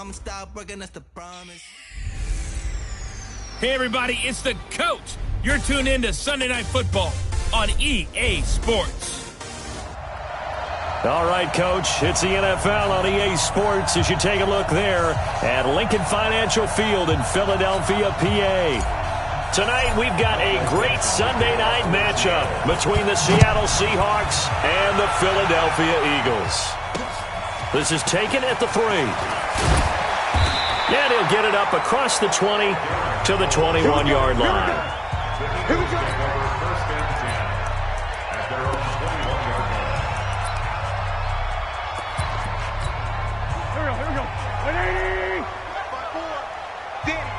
I'ma stop working, that's the promise. Hey everybody, it's the coach. You're tuned in to Sunday Night Football on EA Sports. All right, Coach, it's the NFL on EA Sports as you take a look there at Lincoln Financial Field in Philadelphia, PA. Tonight, we've got a great Sunday night matchup between the Seattle Seahawks and the Philadelphia Eagles. This is taken at the 3. And he'll get it up across the 20 to the 21-yard line. Here we go. First and 10 at their own 21-yard line. Here we go. 180. Danny.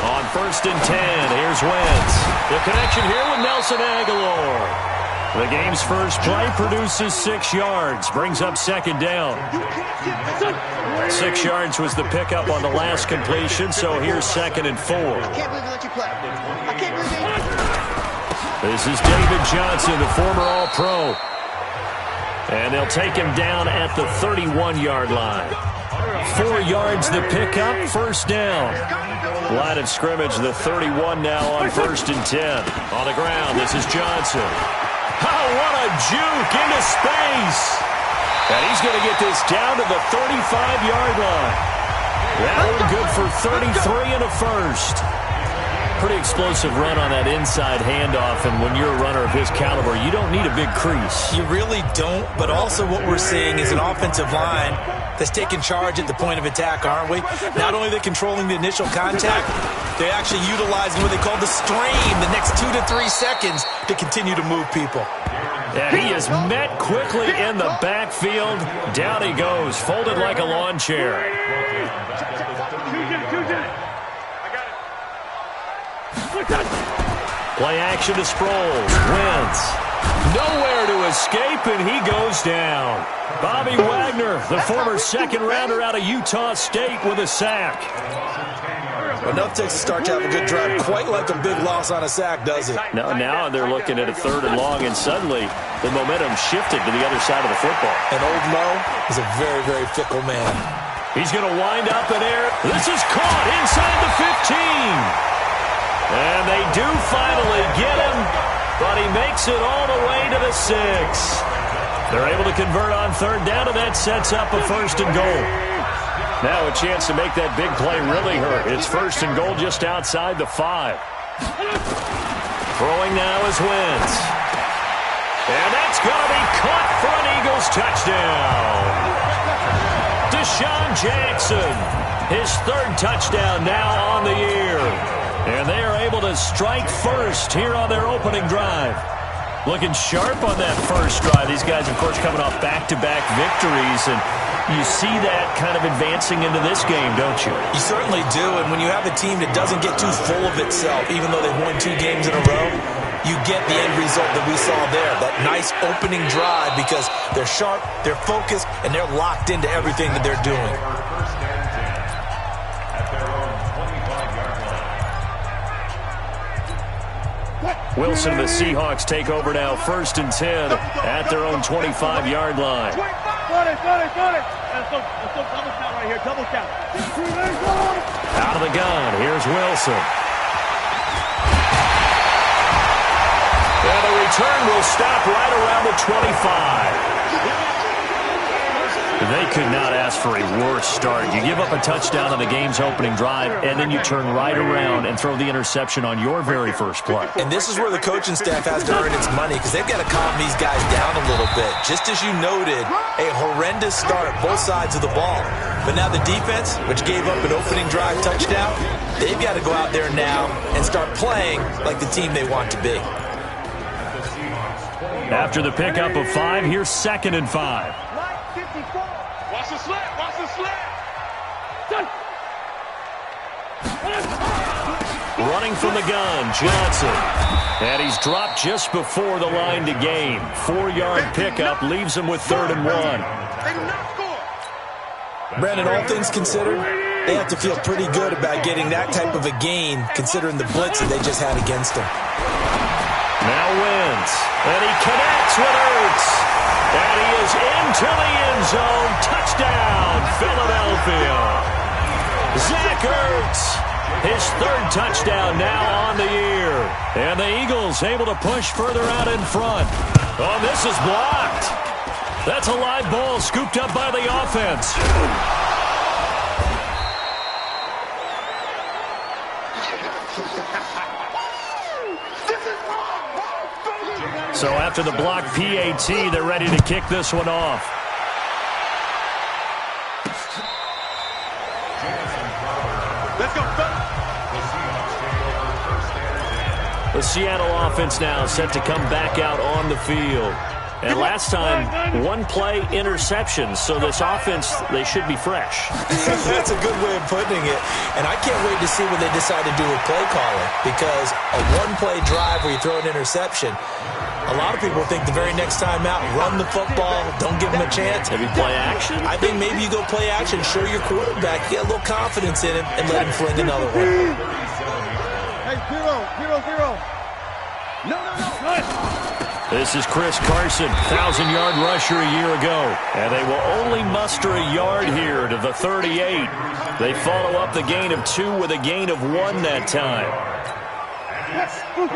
On first and 10, here's Wentz. The connection here with Nelson Aguilar. The game's first play produces 6 yards, brings up second down. 6 yards was the pickup on the last completion, so here's second and 4. I can't believe they let you play. I can't believe This is David Johnson, the former All-Pro. And they'll take him down at the 31-yard line. 4 yards the pickup, first down. Line of scrimmage, the 31 now on first and 10. On the ground, this is Johnson. Oh, what a juke into space. And he's going to get this down to the 35-yard line. That one good for 33 and a first. Pretty explosive run on that inside handoff, and when you're a runner of his caliber, you don't need a big crease. You really don't, but also what we're seeing is an offensive line that's taking charge at the point of attack, aren't we? Not only are they controlling the initial contact, they're actually utilizing what they call the stream, the next 2 to 3 seconds, to continue to move people. Yeah, he is met quickly in the backfield. Down he goes, folded like a lawn chair. Play action to Sproles. Wentz. Nowhere to escape, and he goes down. Bobby Wagner, the former second-rounder out of Utah State, with a sack. Enough takes a start to have a good drive, quite like a big loss on a sack, does it? Now they're looking at a 3rd and long, and suddenly the momentum shifted to the other side of the football. And old Mo is a very, very fickle man. He's going to wind up in air. This is caught inside the 15. And they do finally get him, but he makes it all the way to the 6. They're able to convert on 3rd down, and that sets up a 1st and goal. Now a chance to make that big play really hurt. It's 1st and goal just outside the 5. Throwing now is Wentz. And that's going to be caught for an Eagles touchdown. Deshaun Jackson, his 3rd touchdown now on the year. And they are able to strike first here on their opening drive. Looking sharp on that first drive. These guys, of course, coming off back-to-back victories, and you see that kind of advancing into this game, don't you? You certainly do, and when you have a team that doesn't get too full of itself, even though they've won 2 games in a row, you get the end result that we saw there, that nice opening drive, because they're sharp, they're focused, and they're locked into everything that they're doing. Wilson and the Seahawks take over now, 1st and 10 at their own 25-yard line. Got it. Let's go double count right here. Double count. Out of the gun, here's Wilson. And the return will stop right around the 25. They could not ask for a worse start. You give up a touchdown on the game's opening drive, and then you turn right around and throw the interception on your very first play. And this is where the coaching staff has to earn its money, because they've got to calm these guys down a little bit. Just as you noted, a horrendous start, both sides of the ball. But now the defense, which gave up an opening drive touchdown, they've got to go out there now and start playing like the team they want to be. After the pickup of 5, here's 2nd and 5. Watch the slant. Running from the gun, Johnson. And he's dropped just before the line to gain. 4-yard pickup leaves him with 3rd and 1. Brandon, all things considered, they have to feel pretty good about getting that type of a gain, considering the blitz that they just had against them. Now Wentz, and he connects with Ertz. And he is into the end zone. Touchdown, Philadelphia. Zach Ertz, his third touchdown now on the year. And the Eagles able to push further out in front. Oh, this is blocked. That's a live ball scooped up by the offense. So after the block PAT, they're ready to kick this one off. Let's go. The Seattle offense now set to come back out on the field. And last time, one play interception. So this offense, they should be fresh. That's a good way of putting it. And I can't wait to see what they decide to do with play calling. Because a one-play drive where you throw an interception, a lot of people think the very next time out, run the football, don't give them a chance. Maybe play action? I think maybe you go play action, show your quarterback, get a little confidence in him, and let him fling another one. Hey, 0-0-0. No. This is Chris Carson, 1,000-yard rusher a year ago. And they will only muster a yard here to the 38. They follow up the gain of 2 with a gain of 1 that time.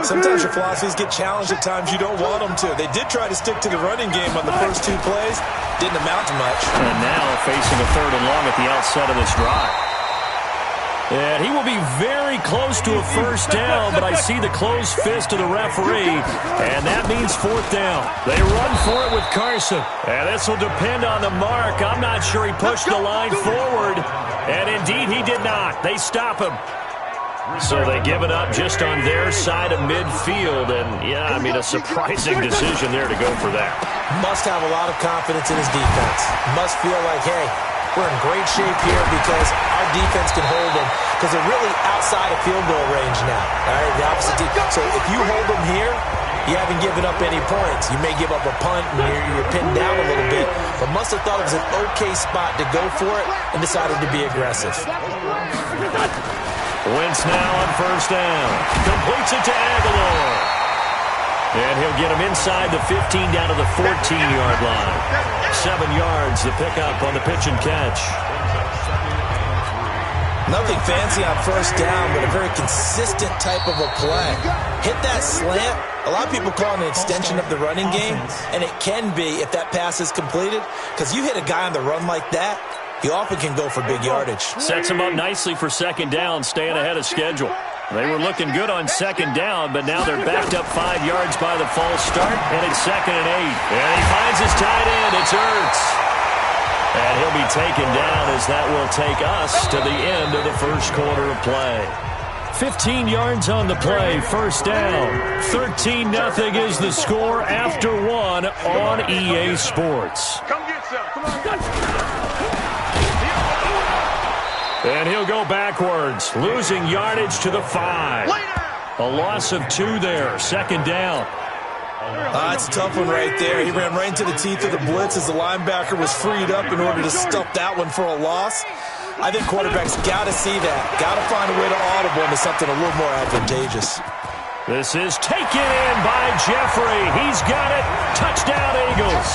Sometimes your philosophies get challenged at times you don't want them to. They did try to stick to the running game on the first 2 plays. Didn't amount to much. And now facing a 3rd and long at the outset of this drive. And he will be very close to a first down, but I see the closed fist of the referee, and that means 4th down. They run for it with Carson, and this will depend on the mark. I'm not sure he pushed the line forward, and indeed he did not. They stop him. So they give it up just on their side of midfield, and yeah, I mean, a surprising decision there to go for that. Must have a lot of confidence in his defense. Must feel like, hey, we're in great shape here because our defense can hold them because they're really outside of field goal range now. All right, the opposite team. So if you hold them here, you haven't given up any points. You may give up a punt and you're pinned down a little bit, but must have thought it was an okay spot to go for it and decided to be aggressive. Wentz now on first down. Completes it to Aguilar. And he'll get him inside the 15 down to the 14-yard line. 7 yards the pickup on the pitch and catch. Nothing fancy on first down, but a very consistent type of a play. Hit that slant. A lot of people call it an extension of the running game, and it can be if that pass is completed, because you hit a guy on the run like that, he often can go for big yardage. Sets him up nicely for second down, staying ahead of schedule. They were looking good on second down, but now they're backed up 5 yards by the false start, and it's 2nd and 8. And he finds his tight end. It's Ertz. And he'll be taken down as that will take us to the end of the first quarter of play. 15 yards on the play, first down. 13-0 is the score after 1 on EA Sports. Come get some. Come on. And he'll go backwards, losing yardage to the 5. A loss of 2 there, 2nd down. That's a tough one right there. He ran right into the teeth of the blitz as the linebacker was freed up in order to stuff that one for a loss. I think quarterbacks got to see that. Got to find a way to audible into something a little more advantageous. This is taken in by Jeffrey. He's got it. Touchdown, Eagles.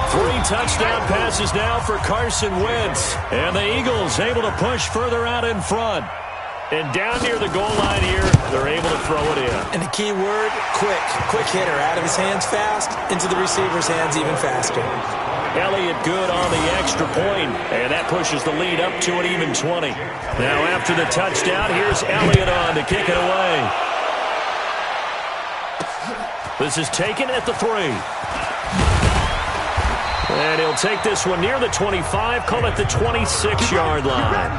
3 touchdown passes now for Carson Wentz. And the Eagles able to push further out in front. And down near the goal line here, they're able to throw it in. And the key word, quick. Quick hitter. Out of his hands fast, into the receiver's hands even faster. Elliott good on the extra point, and that pushes the lead up to an even 20. Now after the touchdown, here's Elliott on to kick it away. This is taken at the 3. And he'll take this one near the 25, call it the 26-yard line.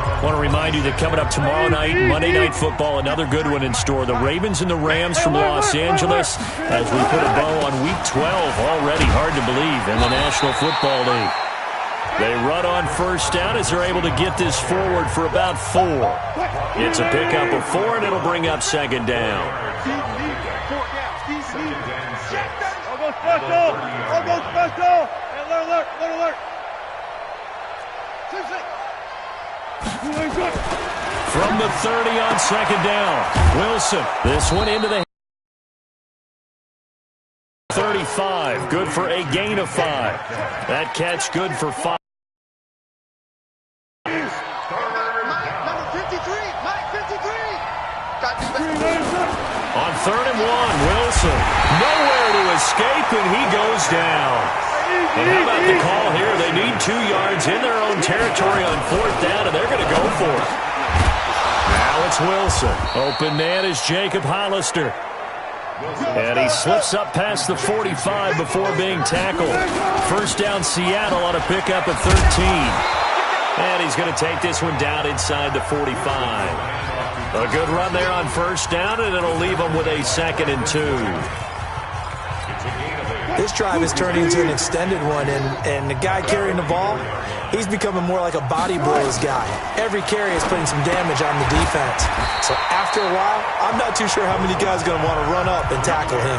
I want to remind you that coming up tomorrow night, Monday Night Football, another good one in store. The Ravens and the Rams from Los Angeles as we put a bow on Week 12 already, hard to believe, in the National Football League. They run on first down as they're able to get this forward for about 4. It's a pickup of 4, and it'll bring up 2nd down. I'll go special! Alert! From the 30 on 2nd down, Wilson. This one into the 35, good for a gain of 5. That catch good for 5. On 3rd and 1, Wilson, nowhere to escape, and he goes down. And how about the call here? They need 2 yards in their own territory on 4th down, and they're going to go for it. Now it's Wilson. Open man is Jacob Hollister. And he slips up past the 45 before being tackled. 1st down, Seattle on a pickup at 13. And he's going to take this one down inside the 45. A good run there on 1st down, and it'll leave them with a 2nd and 2. This drive is turning into an extended one, and the guy carrying the ball, he's becoming more like a body blows guy. Every carry is putting some damage on the defense. So after a while, I'm not too sure how many guys are going to want to run up and tackle him.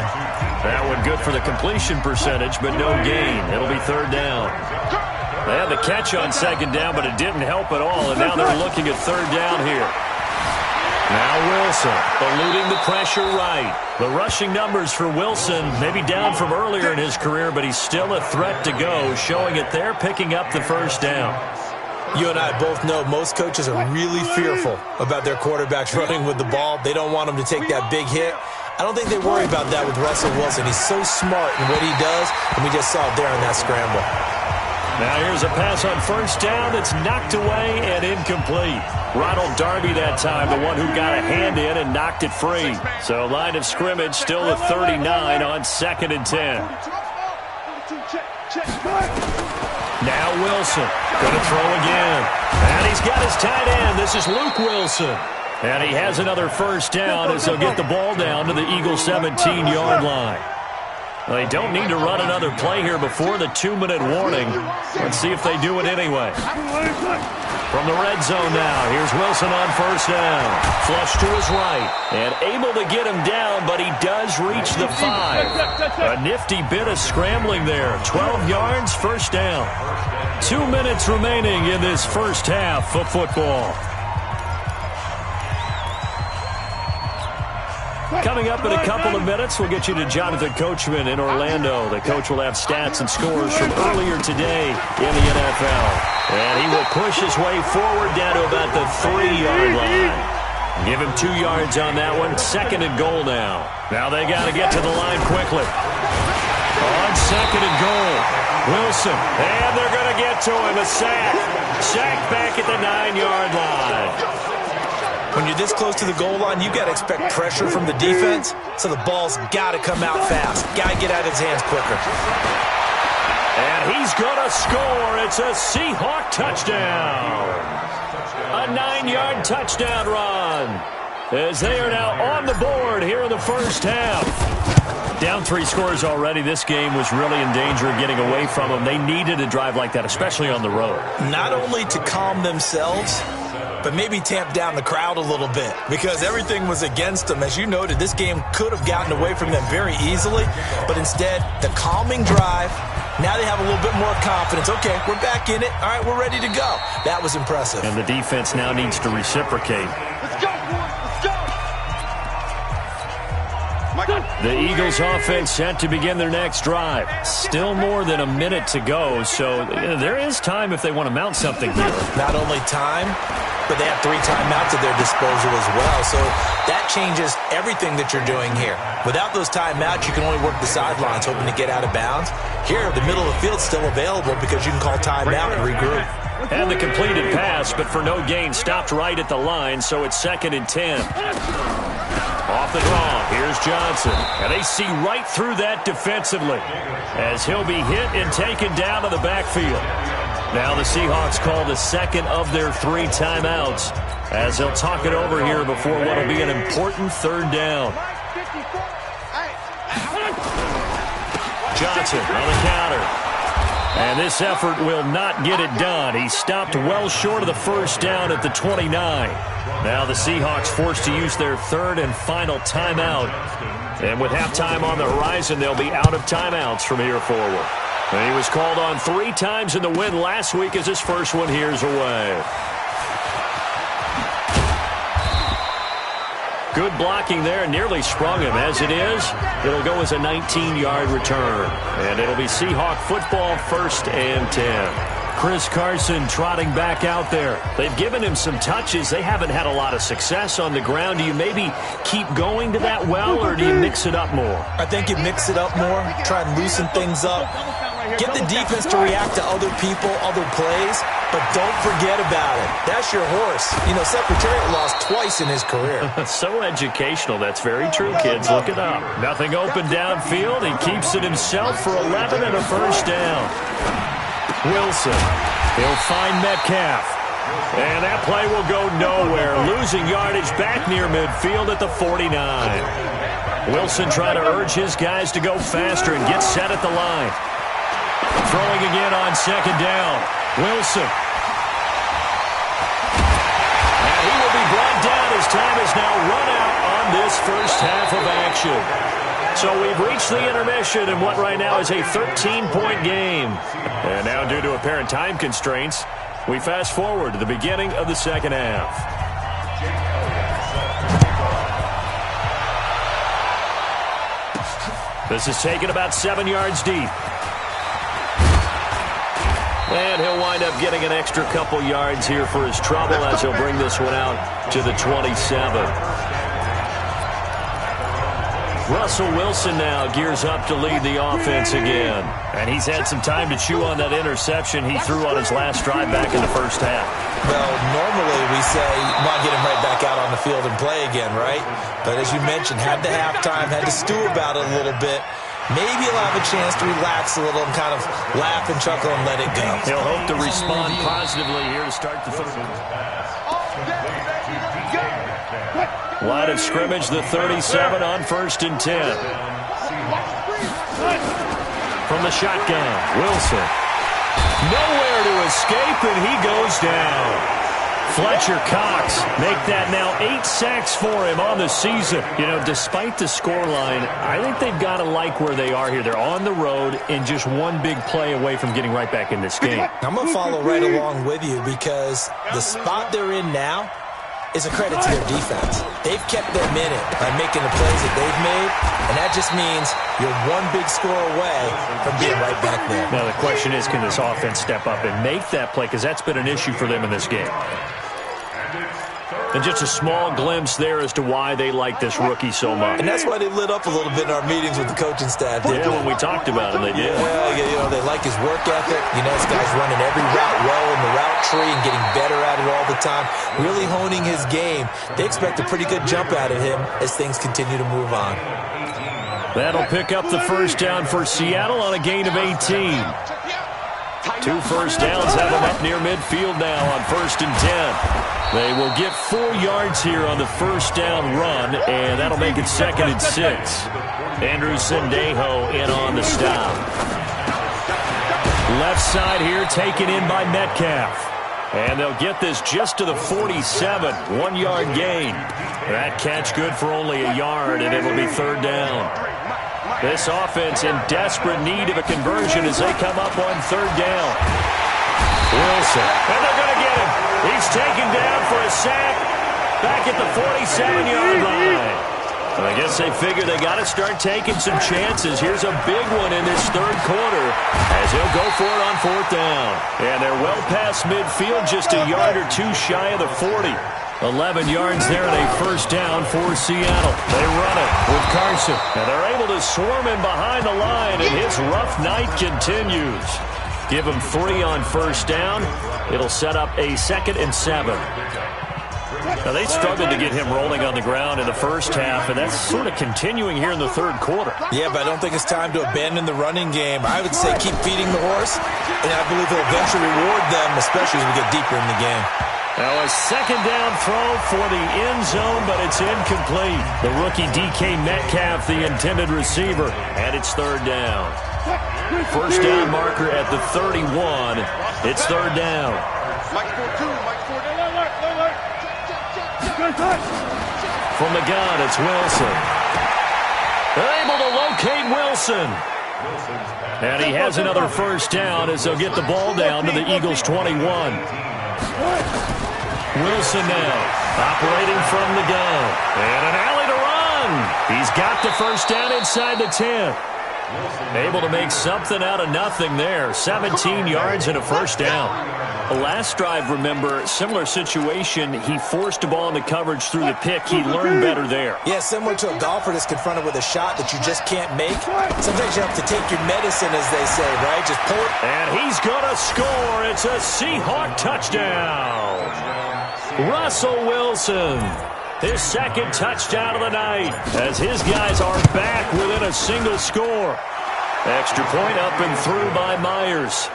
That one good for the completion percentage, but no gain. It'll be 3rd down. They had the catch on 2nd down, but it didn't help at all, and now they're looking at 3rd down here. Now Wilson, eluding the pressure right. The rushing numbers for Wilson may be down from earlier in his career, but he's still a threat to go, showing it there, picking up the 1st down. You and I both know most coaches are really fearful about their quarterbacks running with the ball. They don't want them to take that big hit. I don't think they worry about that with Russell Wilson. He's so smart in what he does, and we just saw it there in that scramble. Now here's a pass on 1st down that's knocked away and incomplete. Ronald Darby that time, the one who got a hand in and knocked it free. So line of scrimmage still at 39 on 2nd and 10. Now Wilson going to throw again. And he's got his tight end. This is Luke Wilson. And he has another 1st down as he'll get the ball down to the Eagles' 17-yard line. Well, they don't need to run another play here before the 2-minute warning. Let's see if they do it anyway. From the red zone now, here's Wilson on 1st down. Flush to his right, and able to get him down, but he does reach the 5. A nifty bit of scrambling there. 12 yards, 1st down. 2 minutes remaining in this 1st half of football. Coming up in a couple of minutes, we'll get you to Jonathan Coachman in Orlando. The coach will have stats and scores from earlier today in the NFL. And he will push his way forward down to about the 3-yard line. Give him 2 yards on that one. 2nd and goal now. Now they got to get to the line quickly. On 2nd and goal, Wilson. And they're going to get to him. A sack. Sack back at the 9-yard line. When you're this close to the goal line, you got to expect pressure from the defense, so the ball's got to come out fast. Got to get out of his hands quicker. And he's going to score. It's a Seahawk touchdown. A 9-yard touchdown run as they are now on the board here in the 1st half. Down 3 scores already. This game was really in danger of getting away from them. They needed a drive like that, especially on the road. Not only to calm themselves, but maybe tamp down the crowd a little bit because everything was against them. As you noted, this game could have gotten away from them very easily, but instead, the calming drive, now they have a little bit more confidence. Okay, we're back in it. All right, we're ready to go. That was impressive. And the defense now needs to reciprocate. Let's go, boys. Let's go. The Eagles offense set to begin their next drive. Still more than a minute to go, so there is time if they want to mount something here. Not only time, but they have 3 timeouts at their disposal as well. So that changes everything that you're doing here. Without those timeouts, you can only work the sidelines, hoping to get out of bounds. Here, the middle of the field's still available because you can call timeout and regroup. And the completed pass, but for no gain, stopped right at the line, so it's 2nd and 10. Off the draw, here's Johnson. And they see right through that defensively as he'll be hit and taken down to the backfield. Now the Seahawks call the 2nd of their 3 timeouts as they'll talk it over here before what will be an important 3rd down. Johnson on the counter. And this effort will not get it done. He stopped well short of the 1st down at the 29. Now the Seahawks forced to use their 3rd and final timeout. And with halftime on the horizon, they'll be out of timeouts from here forward. And he was called on 3 times in the win last week as his first one here's away. Good blocking there, nearly sprung him. As it is, it'll go as a 19-yard return. And it'll be Seahawk football, 1st and 10. Chris Carson trotting back out there. They've given him some touches. They haven't had a lot of success on the ground. Do you maybe keep going to that well, or do you mix it up more? I think you mix it up more, try and loosen things up. Get the defense to react to other people, other plays, but don't forget about it. That's your horse. You know, Secretariat lost twice in his career. So educational. That's very true, kids. Look it up. Nothing open downfield. He keeps it himself for 11 and a 1st down. Wilson. He'll find Metcalf. And that play will go nowhere. Losing yardage back near midfield at the 49. Wilson trying to urge his guys to go faster and get set at the line. Throwing again on 2nd down. Wilson. And he will be brought down as time is now run out on this first half of action. So we've reached the intermission in what right now is a 13-point game. And now, due to apparent time constraints, we fast forward to the beginning of the 2nd half. This is taken about 7 yards deep. And he'll wind up getting an extra couple yards here for his trouble as he'll bring this one out to the 27. Russell Wilson now gears up to lead the offense again. And he's had some time to chew on that interception he threw on his last drive back in the first half. Well, normally we say, want to get him right back out on the field and play again, right? But as you mentioned, had the halftime, had to stew about it a little bit. Maybe he'll have a chance to relax a little and kind of laugh and chuckle and let it go. He'll hope to respond positively here to start the third. Line of scrimmage, the 37 on 1st and 10. From the shotgun, Wilson. Nowhere to escape, and he goes down. Fletcher Cox make that now 8 sacks for him on the season. You know, despite the scoreline, I think they've got to like where they are here. They're on the road and just one big play away from getting right back in this game. I'm going to follow right along with you because the spot they're in now is a credit to their defense. They've kept them in it by making the plays that they've made, and that just means you're one big score away from being right back there. Now the question is, can this offense step up and make that play? Because that's been an issue for them in this game. And just a small glimpse there as to why they like this rookie so much. And that's why they lit up a little bit in our meetings with the coaching staff. Yeah, when we talked about him, they did. Yeah, you know, they like his work ethic. You know, this guy's running every route well in the route tree and getting better at it all the time, really honing his game. They expect a pretty good jump out of him as things continue to move on. That'll pick up the 1st down for Seattle on a gain of 18. 2 first downs have them up near midfield now on 1st and 10. They will get 4 yards here on the 1st down run, and that'll make it 2nd and 6. Andrew Sendejo in on the stop. Left side here taken in by Metcalf. And they'll get this just to the 47, 1-yard gain. That catch good for only a yard, and it'll be 3rd down. This offense in desperate need of a conversion as they come up on 3rd down. Wilson, and they're going to get him. He's taken down for a sack back at the 47-yard line. Well, I guess they figure they got to start taking some chances. Here's a big one in this 3rd quarter as he'll go for it on 4th down. And they're well past midfield, just a yard or 2 shy of the 40. 11 yards there and a 1st down for Seattle. They run it with Carson. And they're able to swarm him behind the line, and his rough night continues. Give him 3 on 1st down. It'll set up a 2nd and 7. Now, they struggled to get him rolling on the ground in the first half, and that's sort of continuing here in the 3rd quarter. Yeah, but I don't think it's time to abandon the running game. I would say keep feeding the horse, and I believe he'll eventually reward them, especially as we get deeper in the game. Now a 2nd down throw for the end zone, but it's incomplete. The rookie DK Metcalf, the intended receiver, and it's 3rd down. 1st down marker at the 31. It's 3rd down. From the gun, it's Wilson. They're able to locate Wilson. And he has another 1st down as they'll get the ball down to the Eagles' 21. Wilson now, operating from the gun. And an alley to run. He's got the first down inside the 10. Able to make something out of nothing there. 17 yards and a first down. The last drive, remember, similar situation. He forced a ball into coverage through the pick. He learned better there. Yeah, similar to a golfer that's confronted with a shot that you just can't make. Sometimes you have to take your medicine, as they say, right? Just pull it. And he's going to score. It's a Seahawk touchdown. Russell Wilson. His second touchdown of the night as his guys are back within a single score. Extra point up and through by Myers.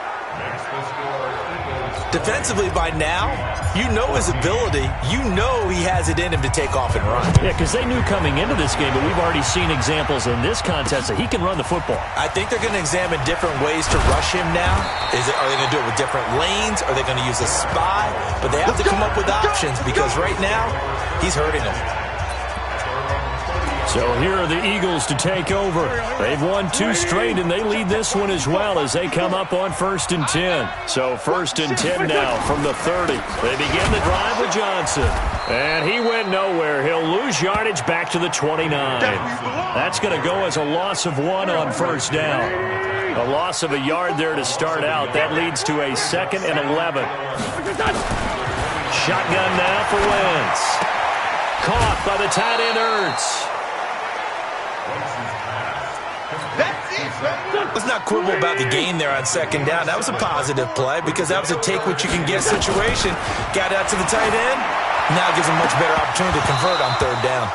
Defensively by now, you know his ability. You know he has it in him to take off and run. Yeah, because they knew coming into this game, but we've already seen examples in this contest that he can run the football. I think they're going to examine different ways to rush him now. Are they going to do it with different lanes? Are they going to use a spy? But they have to come up with options because right now, he's hurting them. So here are the Eagles to take over. They've won 2 straight, and they lead this one as well as they come up on 1st and 10. So 1st and 10 now from the 30. They begin the drive with Johnson. And he went nowhere. He'll lose yardage back to the 29. That's going to go as a loss of 1 on 1st down. A loss of a yard there to start out. That leads to a 2nd and 11. Shotgun now for Wentz. Caught by the tight end Ertz. Let's not quibble about the gain there on 2nd down. That was a positive play because that was a take-what-you-can-get situation. Got out to the tight end. Now gives him a much better opportunity to convert on 3rd down.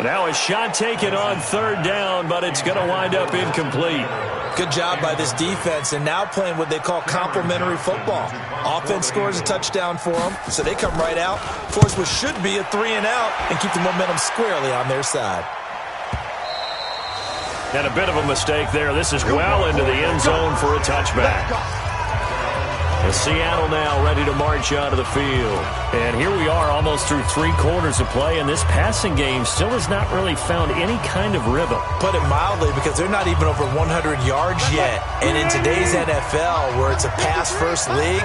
Now a shot taken on 3rd down, but it's going to wind up incomplete. Good job by this defense, and now playing what they call complementary football. Offense scores a touchdown for them, so they come right out, force what should be a 3-and-out, and keep the momentum squarely on their side. And a bit of a mistake there. This is well into the end zone for a touchback. And Seattle now ready to march out of the field. And here we are almost through 3 quarters of play, and this passing game still has not really found any kind of rhythm. Put it mildly, because they're not even over 100 yards yet. And in today's NFL, where it's a pass-first league,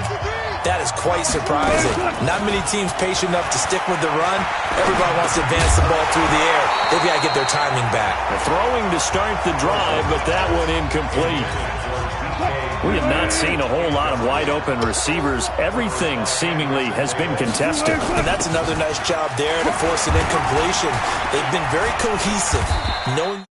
that is quite surprising. Not many teams patient enough to stick with the run. Everybody wants to advance the ball through the air. They've got to get their timing back. Throwing to start the drive, but that one incomplete. We have not seen a whole lot of wide-open receivers. Everything seemingly has been contested. And that's another nice job there to force an incompletion. They've been very cohesive, knowing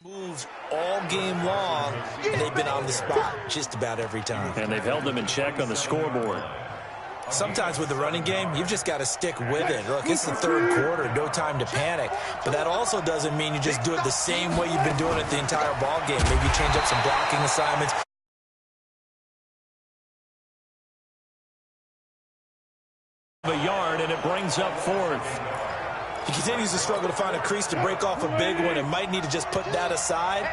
moves all game long, and they've been on the spot just about every time. And they've held them in check on the scoreboard. Sometimes with the running game, you've just got to stick with it. Look, it's the 3rd quarter, no time to panic. But that also doesn't mean you just do it the same way you've been doing it the entire ball game. Maybe change up some blocking assignments. A yard, and it brings up 4th. He continues to struggle to find a crease to break off a big one and might need to just put that aside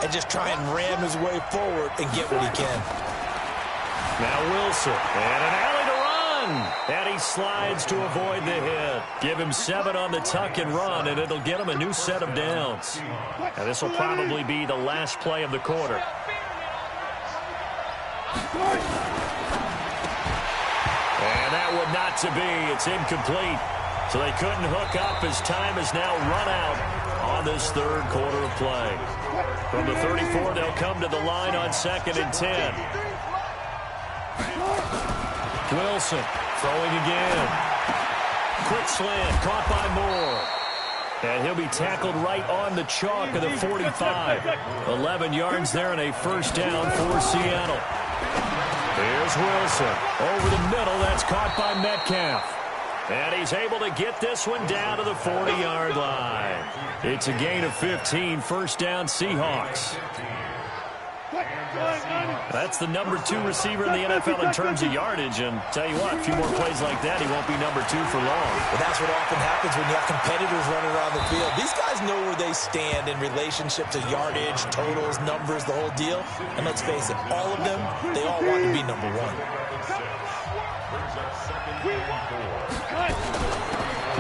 and just try and ram his way forward and get what he can. Now Wilson, and an alley to run. And he slides to avoid the hit. Give him 7 on the tuck and run, and it'll get him a new set of downs. And this will probably be the last play of the quarter. And that would not to be. It's incomplete. So they couldn't hook up as time has now run out on this 3rd quarter of play. From the 34, they'll come to the line on 2nd and 10. Wilson throwing again. Quick slant caught by Moore. And he'll be tackled right on the chalk of the 45. 11 yards there and a first down for Seattle. Here's Wilson. Over the middle, that's caught by Metcalf. And he's able to get this one down to the 40-yard line. It's a gain of 15, first down Seahawks. That's the number 2 receiver in the NFL in terms of yardage. And tell you what, a few more plays like that, he won't be number 2 for long. Well, that's what often happens when you have competitors running around the field. These guys know where they stand in relationship to yardage, totals, numbers, the whole deal. And let's face it, all of them, they all want to be number 1.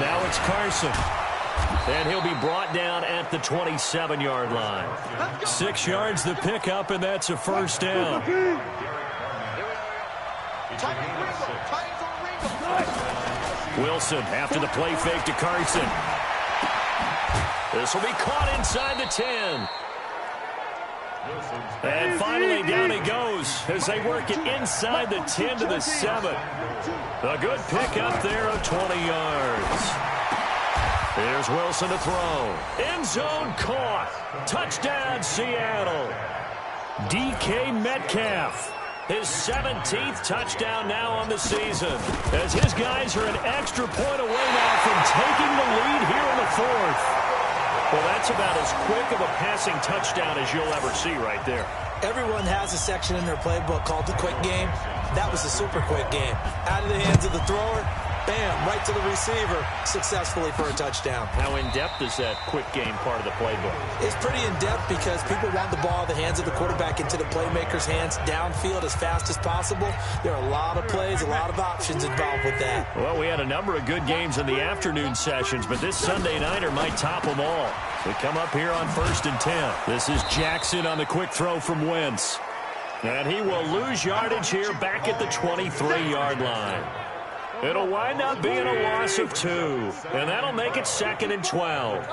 Now it's Carson. And he'll be brought down at the 27-yard line. 6 yards the pickup, and that's a first down. Wilson after the play fake to Carson. This will be caught inside the 10. And finally down he goes as they work it inside the 10 to the 7. A good pickup there of 20 yards. Here's Wilson to throw. End zone caught. Touchdown, Seattle. DK Metcalf. His 17th touchdown now on the season, as his guys are an extra point away now from taking the lead here in the 4th. Well, that's about as quick of a passing touchdown as you'll ever see right there. Everyone has a section in their playbook called the quick game. That was a super quick game. Out of the hands of the thrower, bam, right to the receiver, successfully for a touchdown. How in-depth is that quick game part of the playbook? It's pretty in-depth because people want the ball in the hands of the quarterback into the playmaker's hands downfield as fast as possible. There are a lot of plays, a lot of options involved with that. Well, we had a number of good games in the afternoon sessions, but this Sunday nighter might top them all. We come up here on 1st and 10. This is Jackson on the quick throw from Wentz. And he will lose yardage here back at the 23-yard line. It'll wind up being a loss of 2, and that'll make it 2nd and 12.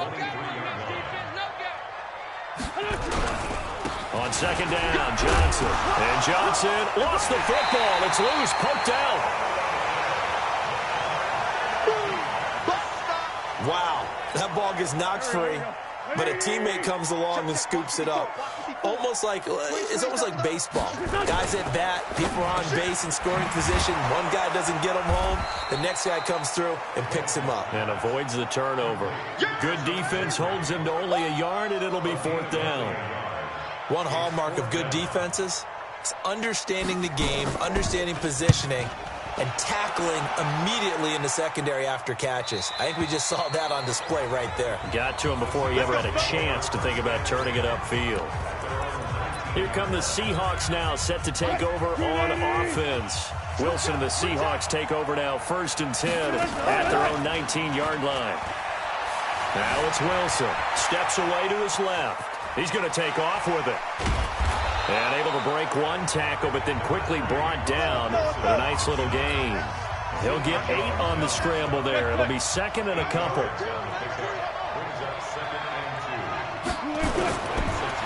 On 2nd down, Johnson. And Johnson lost the football. It's loose, poked out. Wow, that ball gets knocked free, but a teammate comes along and scoops it up. It's almost like baseball. Guys at bat, people are on base in scoring position. One guy doesn't get him home. The next guy comes through and picks him up. And avoids the turnover. Good defense holds him to only a yard, and it'll be 4th down. One hallmark of good defenses is understanding the game, understanding positioning, and tackling immediately in the secondary after catches. I think we just saw that on display right there. Got to him before he ever had a chance to think about turning it upfield. Here come the Seahawks now, set to take over on offense. Wilson and the Seahawks take over now, 1st and 10 at their own 19-yard line. Now it's Wilson. Steps away to his left. He's going to take off with it. And able to break one tackle, but then quickly brought down. A nice little gain. He'll get 8 on the scramble there. It'll be 2nd and a couple.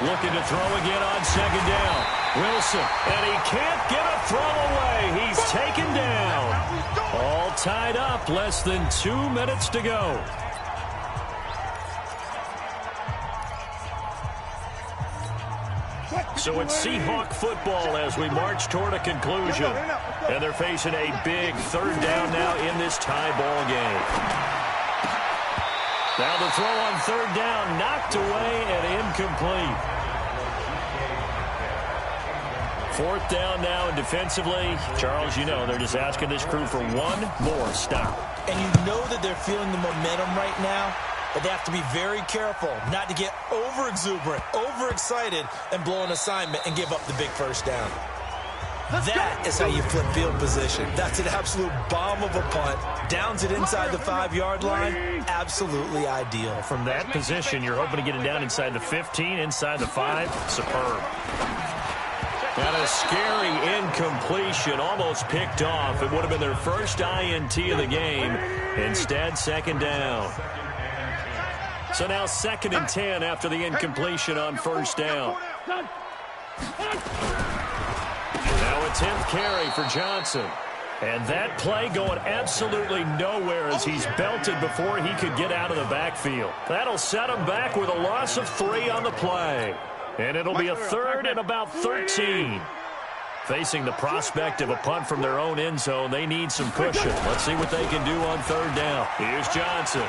Looking to throw again on 2nd down. Wilson, and he can't get a throw away. He's taken down. All tied up, less than 2 minutes to go. So it's Seahawk football as we march toward a conclusion. And they're facing a big 3rd down now in this tie ball game. Now the throw on 3rd down, knocked away and incomplete. 4th down now, and defensively, Charles, you know, they're just asking this crew for one more stop. And you know that they're feeling the momentum right now, but they have to be very careful not to get over-exuberant, overexcited, and blow an assignment and give up the big 1st down. That is how you flip field position. That's an absolute bomb of a punt. Downs it inside the 5-yard line. Absolutely ideal. From that position, you're hoping to get it down inside the 15, inside the 5. Superb. And a scary incompletion, almost picked off. It would have been their first INT of the game. Instead, 2nd down. So now 2nd and 10 after the incompletion on 1st down. Now a 10th carry for Johnson. And that play going absolutely nowhere as he's belted before he could get out of the backfield. That'll set him back with a loss of 3 on the play. And it'll be a 3rd and about 13. Facing the prospect of a punt from their own end zone, they need some cushion. Let's see what they can do on 3rd down. Here's Johnson.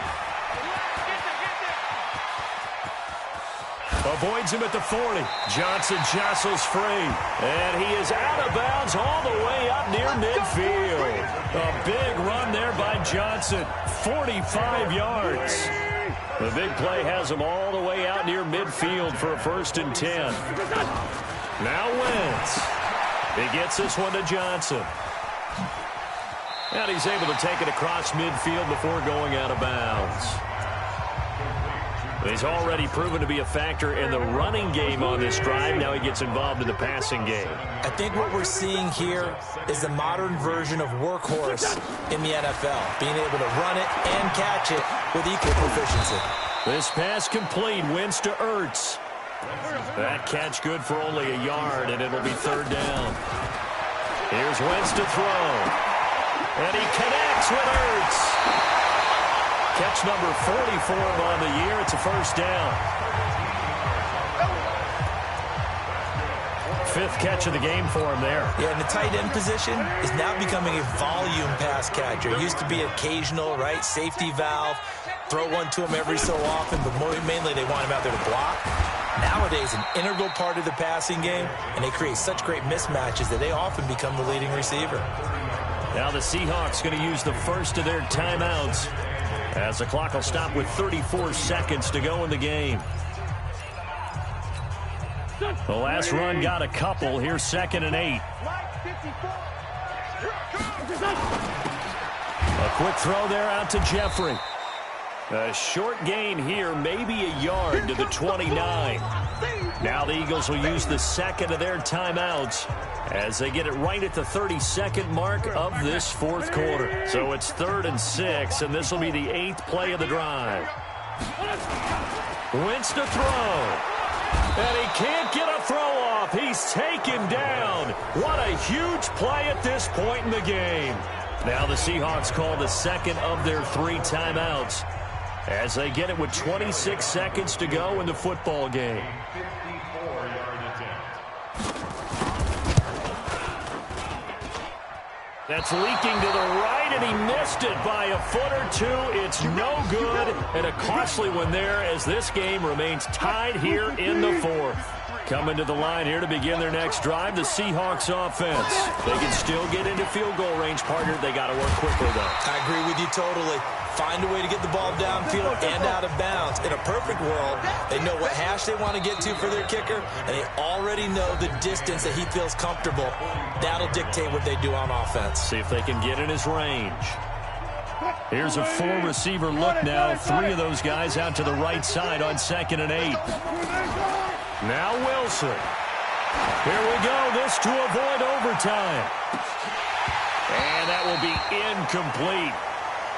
Avoids him at the 40. Johnson jostles free. And he is out of bounds all the way up near midfield. A big run there by Johnson. 45 yards. The big play has him all the way out near midfield for a 1st and 10. Now Wentz. He gets this one to Johnson. And he's able to take it across midfield before going out of bounds. He's already proven to be a factor in the running game on this drive. Now he gets involved in the passing game. I think what we're seeing here is the modern version of workhorse in the NFL, being able to run it and catch it with equal proficiency. This pass complete, wins to Ertz. That catch good for only a yard, and it'll be third down. Here's Wentz to throw. And he connects with Ertz. Catch number 44 on the year. It's a first down. Fifth catch of the game for him there. Yeah, and the tight end position is now becoming a volume pass catcher. It used to be occasional, right? Safety valve. Throw one to him every so often, but mainly they want him out there to block. Nowadays, an integral part of the passing game, and they create such great mismatches that they often become the leading receiver. Now the Seahawks going to use the first of their timeouts, as the clock will stop with 34 seconds to go in the game. The last run got a couple. Here's 2nd and 8. A quick throw there out to Jeffrey. A short gain here, maybe a yard to the 29. Now the Eagles will use the second of their timeouts as they get it right at the 32nd mark of this fourth quarter. So it's 3rd and 6, and this will be the 8th play of the drive. Wentz to throw. And he can't get a throw off. He's taken down. What a huge play at this point in the game. Now the Seahawks call the second of their 3 timeouts as they get it with 26 seconds to go in the football game. That's leaking to the right, and he missed it by a foot or two. It's no good, and a costly one there as this game remains tied here in the 4th. Coming to the line here to begin their next drive, the Seahawks offense. They can still get into field goal range, partner. They got to work quickly, though. I agree with you totally. Find a way to get the ball downfield and out of bounds. In a perfect world, they know what hash they want to get to for their kicker, and they already know the distance that he feels comfortable. That'll dictate what they do on offense. See if they can get in his range. Here's a 4-receiver look now. 3 of those guys out to the right side on 2nd and 8. Now Wilson. Here we go. This to avoid overtime. And that will be incomplete.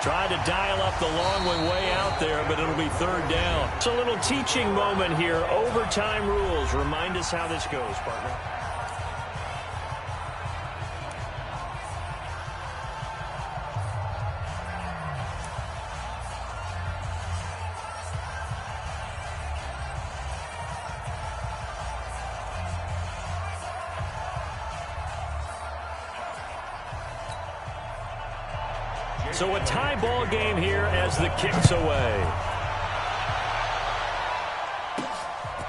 Tried to dial up the long one way out there, but it'll be 3rd down. It's a little teaching moment here. Overtime rules. Remind us how this goes, partner. So a tie ball game here as the kick's away.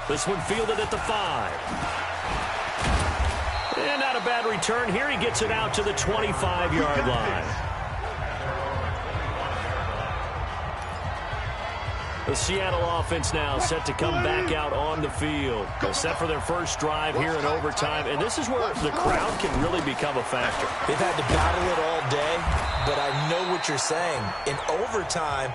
This one fielded at the 5. And not a bad return. Here he gets it out to the 25-yard line. The Seattle offense now set to come back out on the field. They're set for their first drive here in overtime, and this is where the crowd can really become a factor. They've had to battle it all day, but I know what you're saying. In overtime,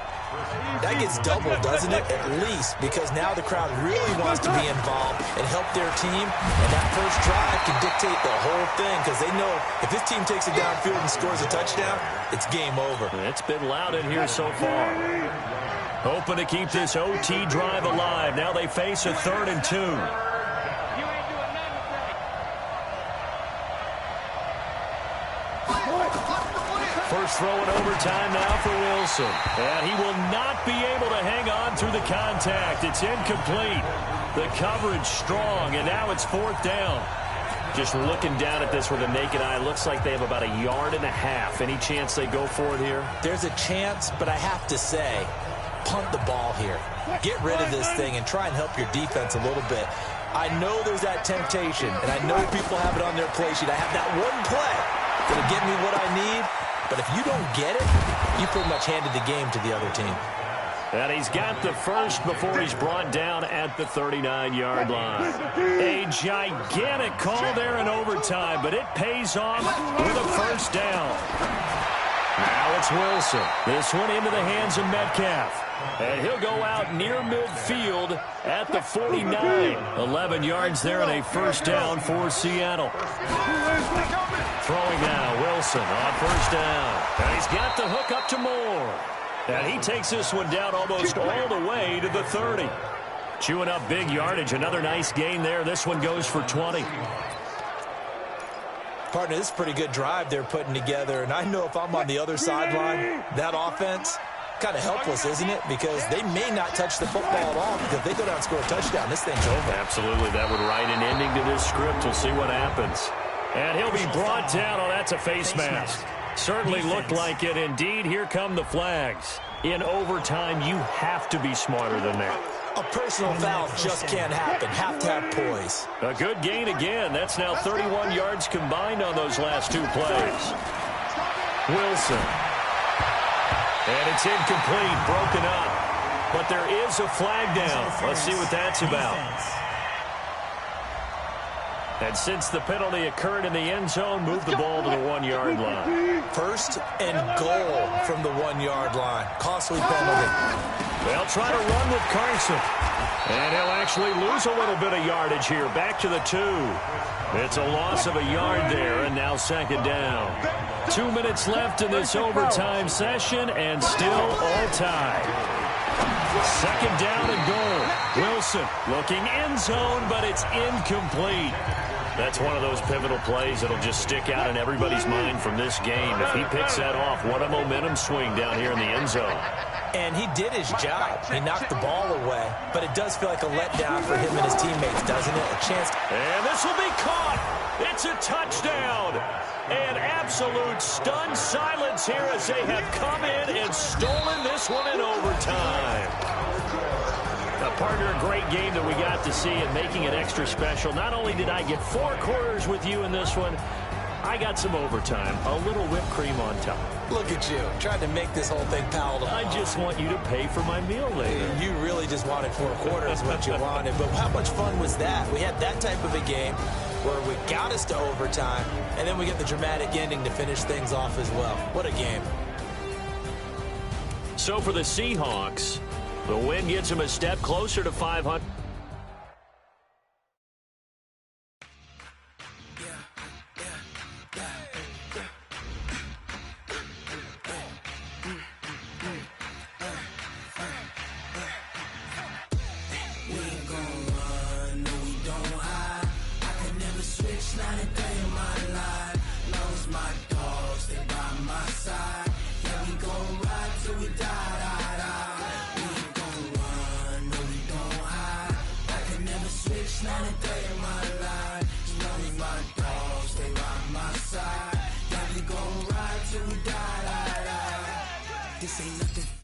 that gets doubled, doesn't it? At least, because now the crowd really wants to be involved and help their team, and that first drive can dictate the whole thing because they know if this team takes it downfield and scores a touchdown, it's game over. It's been loud in here so far. Hoping to keep this OT drive alive. Now they face a 3rd and 2. First throw in overtime now for Wilson. And he will not be able to hang on through the contact. It's incomplete. The coverage strong, and now it's 4th down. Just looking down at this with a naked eye, looks like they have about 1.5 yards. Any chance they go for it here? There's a chance, but I have to say, punt the ball here. Get rid of this thing and try and help your defense a little bit. I know there's that temptation, and I know people have it on their play sheet. I have that one play that'll get me what I need, but if you don't get it, you pretty much handed the game to the other team. And he's got the first before he's brought down at the 39-yard line. A gigantic call there in overtime, but it pays off with a first down. Now it's Wilson. This one into the hands of Metcalf. And he'll go out near midfield at the 49. 11 yards there and a first down for Seattle. Throwing now, Wilson on first down. And he's got the hook up to Moore. And he takes this one down almost all the way to the 30. Chewing up big yardage. Another nice gain there. This one goes for 20. Partner, this is a pretty good drive they're putting together. And I know if I'm on the other sideline, that offense, kind of helpless, isn't it? Because they may not touch the football at all. Because if they go down and score a touchdown, this thing's over. Absolutely. That would write an ending to this script. We'll see what happens. And he'll be brought down. Oh, that's a face mask. Certainly looked like it. Indeed, here come the flags. In overtime, you have to be smarter than that. A personal foul just can't happen. Have to have poise. A good gain again. That's now 31 yards combined on those last two plays. Wilson. And it's incomplete, broken up. But there is a flag down. Let's see what that's about. And since the penalty occurred in the end zone, move the ball to the 1-yard line. First and goal from the 1-yard line. Costly penalty. They'll try to run with Carson. And he'll actually lose a little bit of yardage here. Back to the 2. It's a loss of a yard there, and now second down. 2 minutes left in this overtime session, and still all tied. Second down and goal. Wilson looking end zone, but it's incomplete. That's one of those pivotal plays that'll just stick out in everybody's mind from this game. If he picks that off, what a momentum swing down here in the end zone. And he did his job. He knocked the ball away. But it does feel like a letdown for him and his teammates, doesn't it? A chance. And this will be caught. It's a touchdown. And absolute stunned silence here as they have come in and stolen this one in overtime. Partner, a great game that we got to see and making it extra special. Not only did I get 4 quarters with you in this one, I got some overtime, a little whipped cream on top. Look at you, trying to make this whole thing palatable. I just want you to pay for my meal later. You really just wanted 4 quarters what you wanted, but how much fun was that? We had that type of a game where we got us to overtime, and then we get the dramatic ending to finish things off as well. What a game. So for the Seahawks, the win gets them a step closer to 500. This ain't nothing.